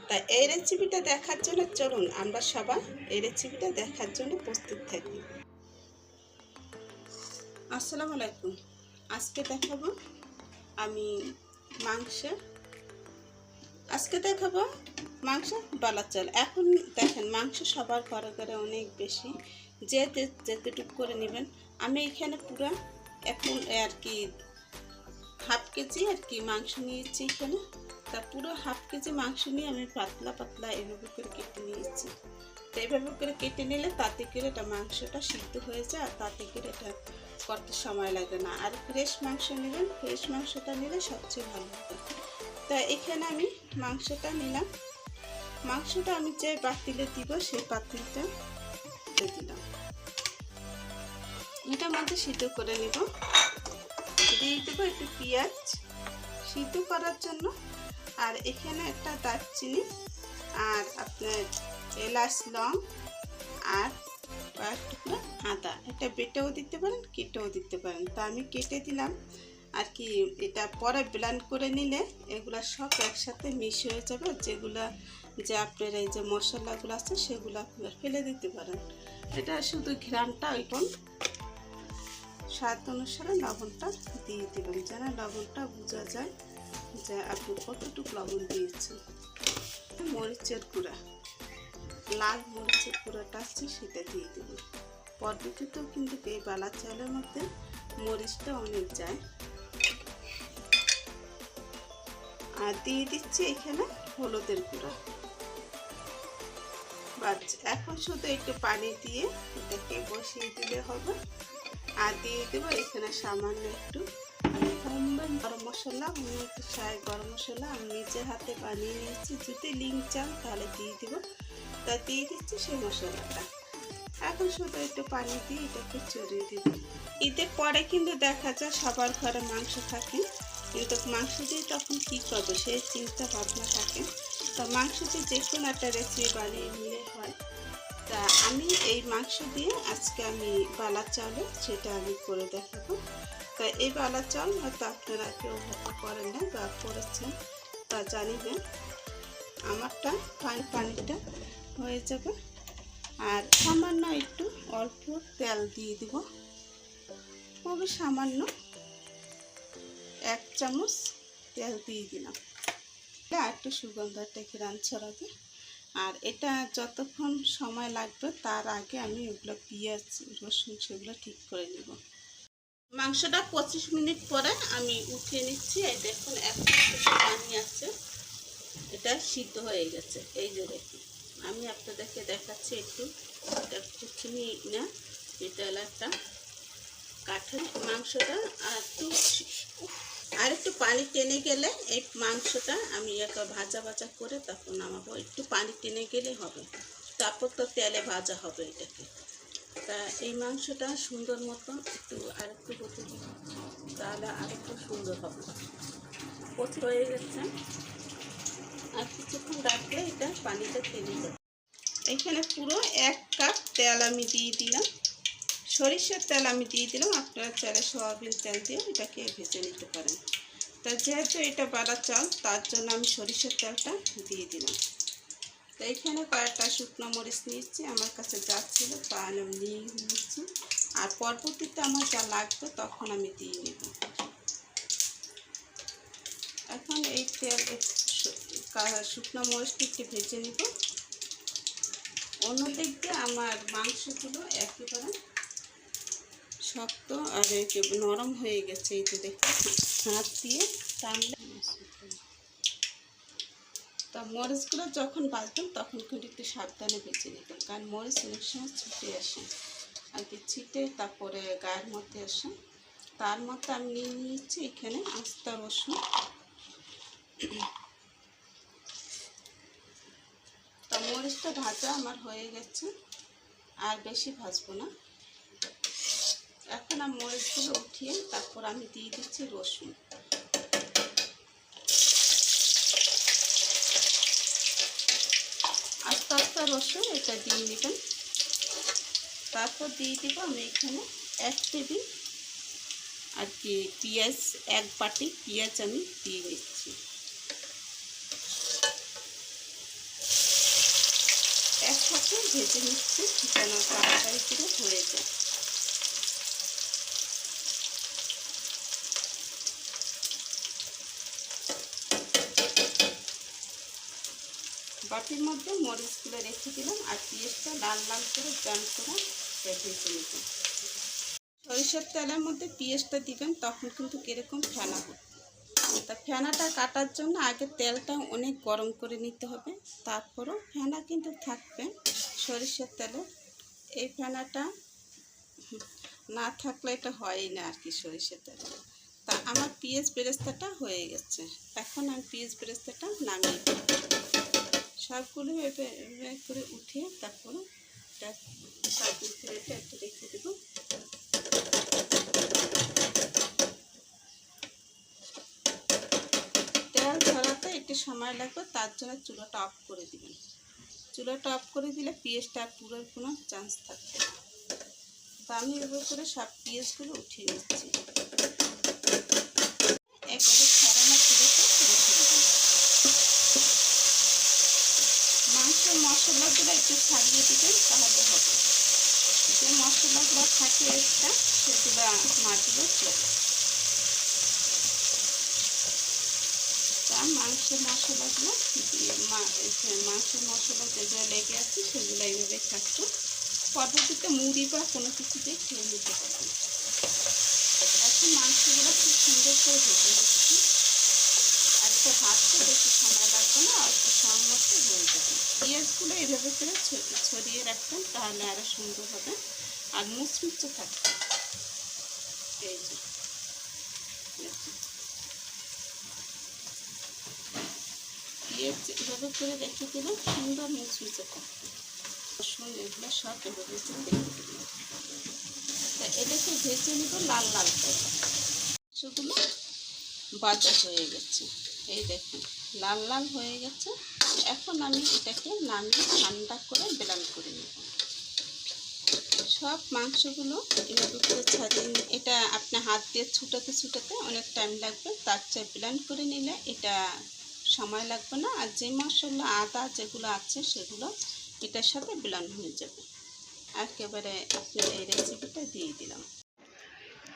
তাই এই রেসিপিটা দেখার জন্য চলুন আমরা সবাই এই রেসিপিটা দেখার জন্য প্রস্তুত থাকি। আসসালামু আলাইকুম। আজকে দেখাবো আমি মাংস বালা চাল। এখন দেখেন মাংস সবার ঘরে ঘরে অনেক বেশি, যেতেটুক করে নেবেন। আমি এখানে পুরো এখন আর কি হাফ কেজি আর কি মাংস নিয়েছি এখানে। তা পুরো হাফ কেজি মাংস নিয়ে আমি পাতলা পাতলা এভাবে করে কেটে নিয়েছি। তো এইভাবে করে কেটে নিলে তাতে করে এটা মাংসটা সিদ্ধ হয়ে যায়, আর তাতে করে এটা করতে সময় লাগে না। আর ফ্রেশ মাংস নেবেন, ফ্রেশ মাংসটা নিলে সবচেয়ে ভালো হবে। তা এখানে আমি মাংসটা নিলাম। মাংসটা আমি যে পাতিলে দিব সেই পাতিলটা দিলাম, এটার মধ্যে সিদ্ধ করে নেব। দিয়ে দেবো একটু পেঁয়াজ সিদ্ধ করার জন্য, আর এখানে একটা দারচিনি আর আপনার এলাচ লং আর কয়েক টুকরো আদা। এটা বেটেও দিতে পারেন, কেটেও দিতে পারেন। তো আমি কেটে দিলাম আর কি। এটা পরে ব্লেন্ড করে নিলে এগুলো সব একসাথে মিশ হয়ে যাবে। যে আপনার এই যে মশলাগুলো আছে সেগুলো আপনারা ফেলে দিতে পারেন। এটা শুধু ঘ্রাণটা ওইরকম। স্বাদ অনুসারে লবণটা দিয়ে দেবেন, যেন লবণটা বোঝা যায় যে আপনি কতটুকু লবণ দিয়েছেন। মরিচের গুঁড়া, লাল মরিচের গুঁড়াটা আছে সেটা দিয়ে দেবেন। পদ্ধতিতেও কিন্তু এই বালা চালের মধ্যে মরিচটা অনেক যায়। আর দিয়ে দিচ্ছি এখানে হলুদের গুঁড়া। বাস, এখন শুধু একটু পানি দিয়ে এটাকে বসিয়ে দিলে হবে। আর দিয়ে দেবো এখানে সামান্য একটু গরম মশলা, গরম মশলা আমি নিজের হাতে বানিয়ে নিয়েছি। যদি লিঙ্ক চান তাহলে দিয়ে দেবো। তা দিয়ে দিচ্ছি সেই মশলাটা। এখন শুধু একটু পানি দিয়ে এটাকে চড়িয়ে দিব। ঈদের পরে কিন্তু দেখা যায় সবার ঘরে মাংস থাকে, কিন্তু মাংস দিয়ে তখন কী করবো সেই চিন্তা ভাবনা থাকে। তা মাংস দিয়ে যে কোনো একটা রেসিপি বানিয়ে নিলে হয়। তা আমি এই মাংস দিয়ে আজকে আমি বালা চাউলে সেটা আমি করে দেখাবো। তা এই বালা চাল হয়তো আপনারা কেউ হয়তো করেন না বা করেছেন তা জানিবেন। আমারটা পানিটা হয়ে যাবে। আর সামান্য একটু অল্প তেল দিয়ে দিব, খুবই সামান্য 1 চামচ তেল দিয়ে দিলাম। আর একটু সুগন্ধটা ঘ্রাণ ছড়াবে। আর এটা যতক্ষণ সময় লাগবে তার আগে আমি এগুলো পেঁয়াজ রসুন সেগুলো ঠিক করে নেব। মাংসটা 25 মিনিট পরে আমি উঠিয়ে নিচ্ছি। এই দেখুন এখন পানি আছে, এটা সিদ্ধ হয়ে গেছে। এই যে দেখুন আমি আপনাদেরকে দেখাচ্ছি একটু। এটা কুচনি না, এটা হলো একটা কাঠের মাংসটা। আর একটু পানি টেনে গেলে এই মাংসটা আমি একটা ভাজা ভাজা করে তারপর নামাবো। একটু পানি টেনে গেলে হবে, তারপর তো তেলে ভাজা হবে এটাকে। তা এই মাংসটা সুন্দর মতন একটু আরেকটু হতে দিই, তাহলে আরেকটু সুন্দর হবে। প্রচুর হয়ে গেছে, আর কিছুক্ষণ রাখলে এটা পানিটা টেনে যাবে। এখানে পুরো 1 কাপ তেল আমি দিয়ে দিলাম, সরিষার তেল আমি দিয়ে দিলাম। আপনারা চাইলে সয়াবিন তেল দিয়ে এটাকে ভেজে নিতে পারেন। তা যেহেতু এটা বালা চাল তার জন্য আমি সরিষার তেলটা দিয়ে দিলাম। তো এখানে কয়েকটা শুকনো মরিচ নিয়েছি, আমার কাছে যা ছিল তা আমি নিয়ে নিচ্ছি। আর পরবর্তীতে আমার যা লাগবে তখন আমি দিয়ে নেব। এখন এই তেল শুকনো মরিচটা একটু ভেজে নিব। অন্যদিক দিয়ে আমার মাংসগুলো একেবারে শক্ত আর নরম হয়ে গেছে। এই যে দেখুন হাত দিয়ে টানলে। তা মরিচগুলো যখন ভাজবেন তখন কিন্তু একটু সাবধানে বেছে নেবেন, কারণ মরিচ অনেক সময় ছিটে আসে আর কি, ছিটে তারপরে গায়ের মধ্যে আসে। তার মধ্যে আমি নিয়ে নিয়েছি এখানে আস্ত রসুন। তা মরিচটা ভাজা আমার হয়ে গেছে, আর বেশি ভাজবো না। এখন আমি মরিচগুলো উঠিয়ে তারপর আমি দিয়ে দিচ্ছি রসুন। আস্তে আস্তে রসুন এটা দিয়ে নেবেন। তারপর দিয়ে দিব আমি এখানে 1 টেবিল আর কি পেঁয়াজ, 1 বাটি পেঁয়াজ আমি দিয়ে নিচ্ছি। ভেজে নিচ্ছি যেন তাড়াতাড়ি করে হয়ে যায়। বাটির মধ্যে মরিচগুলো রেখে দিলাম আর পেঁয়াজটা লাল লাল করে ব্রাউন করে ভেজে নিব। সরিষার তেলের মধ্যে পেঁয়াজটা দিবেন তখন কিন্তু কীরকম ফেনা হবে। তা ফেনাটা কাটার জন্য আগে তেলটা অনেক গরম করে নিতে হবে, তারপরও ফেনা কিন্তু থাকবে সরিষার তেলে। এই ফেনাটা না থাকলে এটা হয়ই না আর কি সরিষার তেলে। তা আমার পেঁয়াজ বেরেস্তাটা হয়ে গেছে, এখন আমি পেঁয়াজ বেরেস্তাটা নামিয়ে দেব। সবগুলো এভাবে করে উঠিয়ে তারপরে এটা সার্ভিং প্লেটে একটু রেখে দেবো। তেল ধরাতে একটু সময় লাগবে, তার জন্য চুলাটা অফ করে দিবেন। চুলাটা অফ করে দিলে পেঁয়াজটা পুরোর কোনো চান্স থাকবে না। তো আমি এভাবে করে সব পেঁয়াজগুলো উঠিয়ে নিচ্ছি। একবারে ছড়ানো চুলাতে রেখে দেবেন। মাংসের মশলাগুলো একটু ছাড়িয়ে দিবেন, তাহলে হবে। যে মশলাগুলো থাকে এক্সট্রা সেগুলো না দিলেও চলে। মাংসের মশলাগুলো মাংসের মশলা যেগুলো লেগে আছে সেগুলো এইভাবে থাকতো। পদ্ধতিতে মুড়ি বা কোনো কিছু দিয়ে খেয়ে নিতে পারবেন। এখন মাংসগুলো খুব সুন্দর করে ভেজে নিচ্ছি। আর এটা ভাজতে বেশি সময় লাগবে না, অল্প সময় মতো হয়ে যাবে। পেঁয়াজগুলো এইভাবে করে ছড়িয়ে রাখবেন, তাহলে আরও সুন্দর হবে আর মুচমুচে থাকবে। এই যে পেঁয়াজ এভাবে করে রেখে দিলে সুন্দর মুচমুচে থাকবে। রসুন এগুলো সব এভাবে করে রেখে দিলাম। তা এটাকে ভেজে নিব লাল লাল করে। সেগুলো ভাজা হয়ে গেছে, এই দেখুন লাল লাল হয়ে গেছে। এখন আমি এটাকে নামিয়ে ঠান্ডা করে ব্লেন্ড করে নেব। সব মাংসগুলো এভাবে করে ছাড়িয়ে নিয়ে এটা আপনি হাত দিয়ে ছুটাতে ছুটাতে অনেক টাইম লাগবে, তার চেয়ে ব্লেন্ড করে নিলে এটা সময় লাগবে না। আর যে মশলা আদা যেগুলো আছে সেগুলো এটার সাথে ব্লেন্ড হয়ে যাবে। একেবারে আপনার এই রেসিপিটা দিয়ে দিলাম।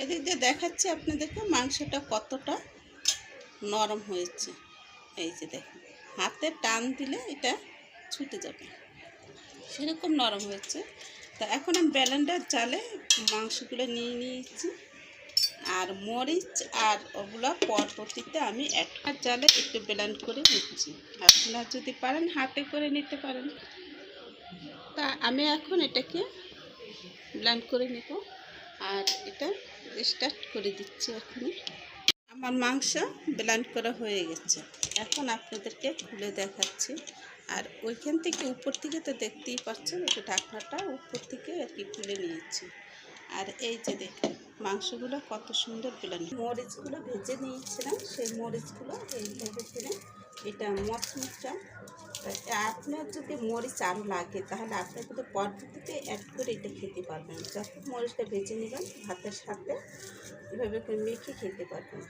এদিক দিয়ে দেখাচ্ছি আপনাদেরকে মাংসটা কতটা নরম হয়েছে। এই যে দেখুন, হাতে টান দিলে এটা ছুটে যাবে, সেরকম নরম হয়েছে। তা এখন আমি ব্লেন্ডার জালে মাংসগুলো নিয়ে নিয়েছি আর মরিচ আর ওগুলো পরবর্তীতে আমি একটা জালে একটু ব্লেন্ড করে নিচ্ছি। আপনারা যদি পারেন হাতে করে নিতে পারেন। তা আমি এখন এটাকে ব্লেন্ড করে নেব আর এটা স্টার্ট করে দিচ্ছি। এখন আমার মাংস ব্লেন্ড করা হয়ে গেছে, এখন আপনাদেরকে খুলে দেখাচ্ছি। আর ওইখান থেকে উপর থেকে তো দেখতেই পাচ্ছেন, একটু ঢাকনাটা উপর থেকে আর কি খুলে নিয়েছি। আর এই যে দেখুন মাংসগুলো কত সুন্দর ব্লেন্ড। মরিচগুলো ভেজে নিয়েছিলাম, সেই মরিচগুলো এইভাবে করে এটা মচমচা। আপনার যদি মরিচ আরও লাগে তাহলে আপনার কিন্তু পদ্ধতিতে অ্যাড করে এটা খেতে পারবেন। যখন মরিচটা ভেজে নেবেন ভাতের সাথে এভাবে করে মেখে খেতে পারবেন।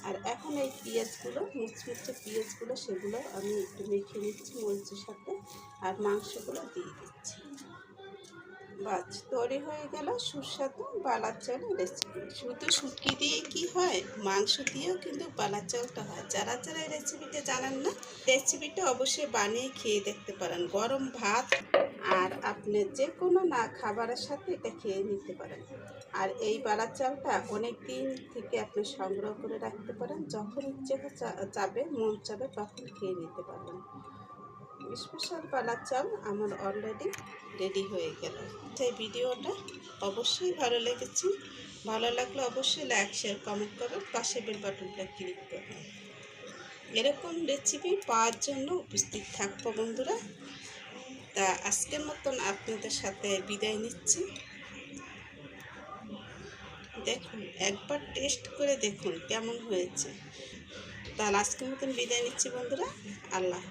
আর এখন এই পেঁয়াজগুলো মুচমুচে পেঁয়াজগুলো সেগুলো আমি একটু মেখে নিচ্ছি মরিচের সাথে আর মাংসগুলো দিয়ে দিচ্ছি। বাস তৈরি হয়ে গেল সুস্বাদু বালার চালের রেসিপি। শুধু শুটকি দিয়ে কি হয়, মাংস দিয়েও কিন্তু বালার চালটা হয়। যারা যারা এই রেসিপিটা জানেন না, রেসিপিটা অবশ্যই বানিয়ে খেয়ে দেখতে পারেন। গরম ভাত আর আপনি যে কোনো না খাবারের সাথে এটা খেয়ে নিতে পারেন। আর এই বালার চালটা অনেক দিন থেকে আপনি সংগ্রহ করে রাখতে পারেন, যখন ইচ্ছে চাবে মন চাবে তখন খেয়ে নিতে পারবেন। স্পেশাল বালার চাল আমার অলরেডি রেডি হয়ে গেল। সেই ভিডিওটা অবশ্যই ভালো লেগেছে, ভালো লাগলে অবশ্যই লাইক শেয়ার কমেন্ট করবেন, পাশে বেল বাটনটা ক্লিক করবেন। এরকম রেসিপি পাওয়ার জন্য উপস্থিত থাকবো বন্ধুরা। তা আজকের মতন আপনাদের সাথে বিদায় নিচ্ছি। দেখুন একবার টেস্ট করে দেখুন কেমন হয়েছে। তাহলে আজকের মতন বিদায় নিচ্ছি বন্ধুরা। আল্লাহ।